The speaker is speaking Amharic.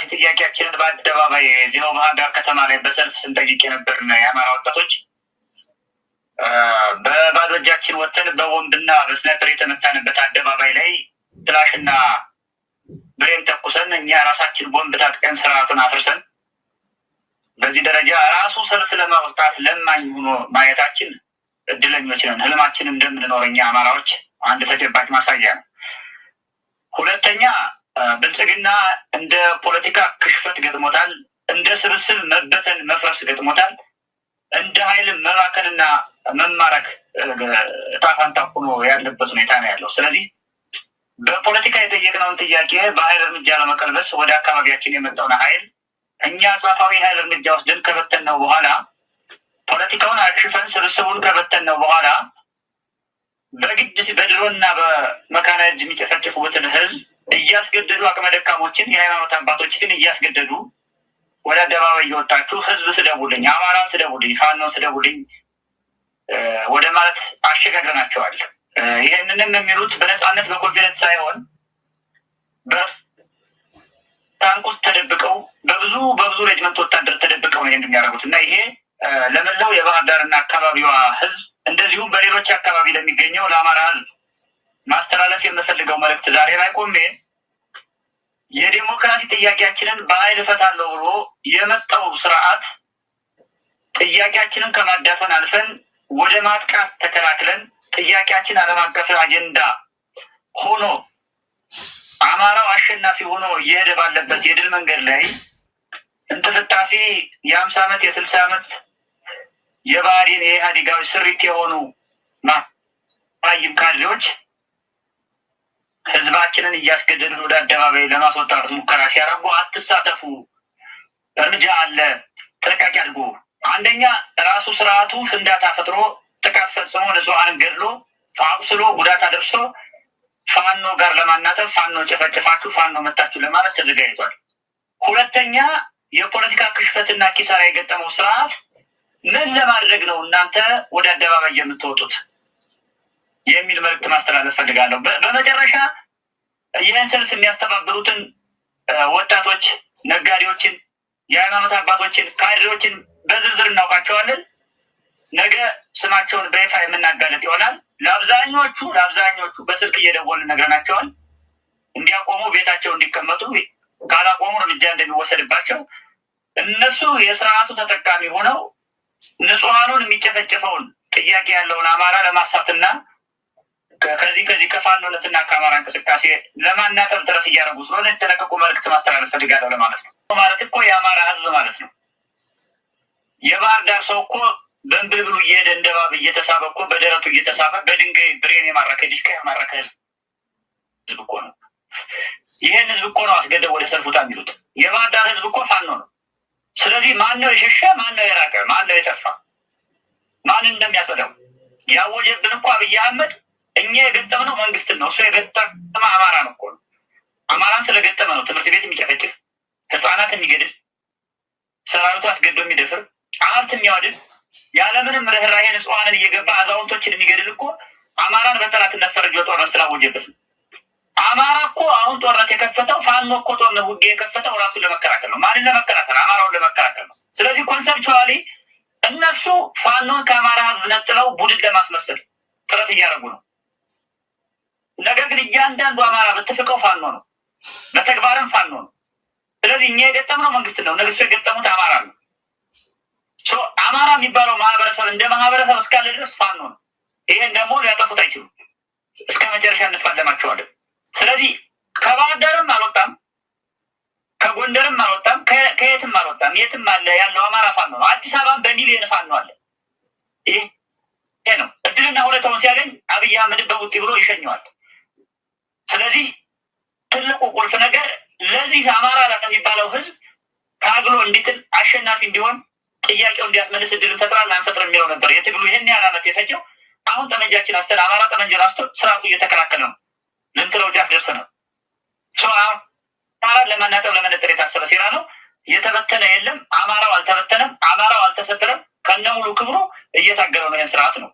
ዲሞክራሲ ጥያቄያችንን በአደባባይ እዚሁ ባህር ዳር ከተማ ላይ በሰልፍ ስንጠይቅ የነበርን የአማራ ወጣቶች በባዶ እጃችን ወጥተን በቦምብና በስናይፐር የተመታንበት አደባባይ ላይ ክላሽና ብሬን ተኩሰን እኛ ራሳችን ቦምብ ታጥቀን ስርዓቱን አፍርሰን በዚህ ደረጃ ራሱ ሰልፍ ለማውጣት ለማኝ ሆኖ ማየታችን እድለኞች ነን። ህልማችን እንደምንኖር እኛ አማራዎች አንድ ተጨባጭ ማሳያ ነው። ሁለተኛ ብልጽግና እንደ ፖለቲካ ክሽፈት ገጥሞታል። እንደ ስብስብ መበተን መፍረስ ገጥሞታል። እንደ ኃይል መባከንና መማረክ ጣፋንታ ሆኖ ያለበት ሁኔታ ነው ያለው። ስለዚህ በፖለቲካ የጠየቅነውን ጥያቄ በኃይል እርምጃ ለመቀልበስ ወደ አካባቢያችን የመጣውን ኃይል እኛ አጻፋዊ ኃይል እርምጃ ወስደን ከበተንነው በኋላ ፖለቲካውን አክሽፈን ስብስቡን ከበተንነው በኋላ በግድ በድሮና በመካናይዝድ የሚጨፈጭፉትን ህዝብ እያስገደዱ አቅመ ደካሞችን የሃይማኖት አባቶችን እያስገደዱ ወደ አደባባይ እየወጣችሁ ህዝብ ስደቡልኝ፣ አማራን ስደቡልኝ፣ ፋኖን ስደቡልኝ ወደ ማለት አሸጋግረናቸዋል። ይህንንም የሚሉት በነፃነት በኮንፊደንስ ሳይሆን በታንክ ውስጥ ተደብቀው በብዙ ሬጅመንት ወታደር ተደብቀው ነው ይህን የሚያደርጉት እና ይሄ ለመላው የባህር ዳርና አካባቢዋ ህዝብ እንደዚሁም በሌሎች አካባቢ ለሚገኘው ለአማራ ህዝብ ማስተላለፍ የምፈልገው መልእክት ዛሬ ላይ ቆሜ የዲሞክራሲ ጥያቄያችንን በኃይል እፈታለሁ ብሎ የመጣው ስርዓት ጥያቄያችንን ከማዳፈን አልፈን ወደ ማጥቃት ተከላክለን ጥያቄያችን ዓለም አቀፍ አጀንዳ ሆኖ አማራው አሸናፊ ሆኖ እየሄደ ባለበት የድል መንገድ ላይ እንጥፍጣፊ የ50 ዓመት የ60 ዓመት የባህሪን የኢህአዴጋዊ ስሪት የሆኑ ማይም ካድሬዎች ህዝባችንን እያስገደዱ ወደ አደባባይ ለማስወጣት ሙከራ ሲያደርጉ አትሳተፉ፣ እርምጃ አለ፣ ጥንቃቄ አድርጉ። አንደኛ ራሱ ስርዓቱ ፍንዳታ ፈጥሮ ጥቃት ፈጽሞ ንጹሐንን ገድሎ አቁስሎ ጉዳት አደርሶ ፋኖ ጋር ለማናጠፍ ፋኖ ጨፈጨፋችሁ፣ ፋኖ መታችሁ ለማለት ተዘጋጅቷል። ሁለተኛ የፖለቲካ ክሽፈትና ኪሳራ የገጠመው ስርዓት ምን ለማድረግ ነው እናንተ ወደ አደባባይ የምትወጡት የሚል መልዕክት ማስተላለፍ ፈልጋለሁ። በመጨረሻ ይህን ሰልፍ የሚያስተባብሩትን ወጣቶች፣ ነጋዴዎችን፣ የሃይማኖት አባቶችን፣ ካድሬዎችን በዝርዝር እናውቃቸዋለን። ነገ ስማቸውን በይፋ የምናጋለጥ ይሆናል። ለአብዛኞቹ በስልክ እየደወልን ነግረናቸዋል እንዲያቆሙ፣ ቤታቸው እንዲቀመጡ፣ ካላቆሙ እርምጃ እንደሚወሰድባቸው። እነሱ የስርዓቱ ተጠቃሚ ሆነው ንጹሐኑን የሚጨፈጨፈውን ጥያቄ ያለውን አማራ ለማሳትና ከዚህ ከፋኖነትና ከአማራ እንቅስቃሴ ለማናጠብ ጥረት እያደረጉ ስለሆነ የተለቀቁ መልዕክት ማስተላለፍ ፈልጋለሁ ለማለት ነው። ማለት እኮ የአማራ ህዝብ ማለት ነው። የባህር ዳር ሰው እኮ በእንብልብሉ እየሄደ እንደ እባብ እየተሳበ እኮ በደረቱ እየተሳበ በድንጋይ ብሬን የማረከ ዲሽቃ የማረከ ህዝብ እኮ ነው። ይህን ህዝብ እኮ ነው አስገደው ወደ ሰልፉታ የሚሉት። የባህር ዳር ህዝብ እኮ ፋኖ ነው። ስለዚህ ማን ነው የሸሸ? ማን ነው የራቀ? ማን ነው የጠፋ? ማን እንደሚያጸዳው ያወጀብን እኮ አብይ አህመድ እኛ የገጠምነው መንግስትን ነው። እሱ የገጠመ አማራን እኮ ነው። አማራን ስለገጠመ ነው ትምህርት ቤት የሚጨፈጭፍ፣ ህፃናት የሚገድል፣ ሰራዊቱ አስገዶ የሚደፍር፣ ሀብት የሚያወድል፣ ያለምንም ርህራሄ ንጹሐንን እየገባ አዛውንቶችን የሚገድል እኮ አማራን በጠላትነት ፈርጆ ጦርነት ስላወጀበት ነው። አማራ እኮ አሁን ጦርነት የከፈተው ፋኖ እኮ ጦርነት ውጊያ የከፈተው ራሱን ለመከላከል ነው። ማንን ለመከላከል? አማራውን ለመከላከል ነው። ስለዚህ ኮንሰፕቹዋሊ እነሱ ፋኖን ከአማራ ህዝብ ነጥለው ቡድን ለማስመሰል ጥረት እያደረጉ ነው። ነገር ግን እያንዳንዱ አማራ በተፈቀው ፋኖ ነው፣ በተግባርም ፋኖ ነው። ስለዚህ እኛ የገጠምነው መንግስት ነው፣ እነሱ የገጠሙት አማራ ነው። አማራ የሚባለው ማህበረሰብ እንደ ማህበረሰብ እስካለ ድረስ ፋኖ ነው። ይሄን ደግሞ ሊያጠፉት አይችሉም። እስከ መጨረሻ እንፋለማቸዋለን። ስለዚህ ከባህር ዳርም አልወጣም፣ ከጎንደርም አልወጣም፣ ከየትም አልወጣም። የትም አለ ያለው አማራ ፋኖ ነው። አዲስ አበባም በሚሊዮን ፋኖ አለ። ይሄ ነው እድልና ሁለታውን ሲያገኝ አብይ አህመድ በቡጢ ብሎ ይሸኘዋል። ስለዚህ ትልቁ ቁልፍ ነገር ለዚህ አማራ ለሚባለው ህዝብ ታግሎ እንዲጥል አሸናፊ እንዲሆን ጥያቄው እንዲያስመልስ እድል ፈጥራል አንፈጥር የሚለው ነበር የትግሉ ይሄን ያህል ዓመት የፈጀው። አሁን ጠመንጃችን አስተን አማራ ጠመንጃን አስቶ ስርዓቱ እየተከላከለ ነው። ልንጥለው ጫፍ ደርሰናል። አማራ ለማናጠብ ለመነጠር የታሰበ ሴራ ነው። የተበተነ የለም። አማራው አልተበተነም። አማራው አልተሰበረም። ከነሙሉ ክብሩ እየታገለው ነው ይህን ስርዓት ነው።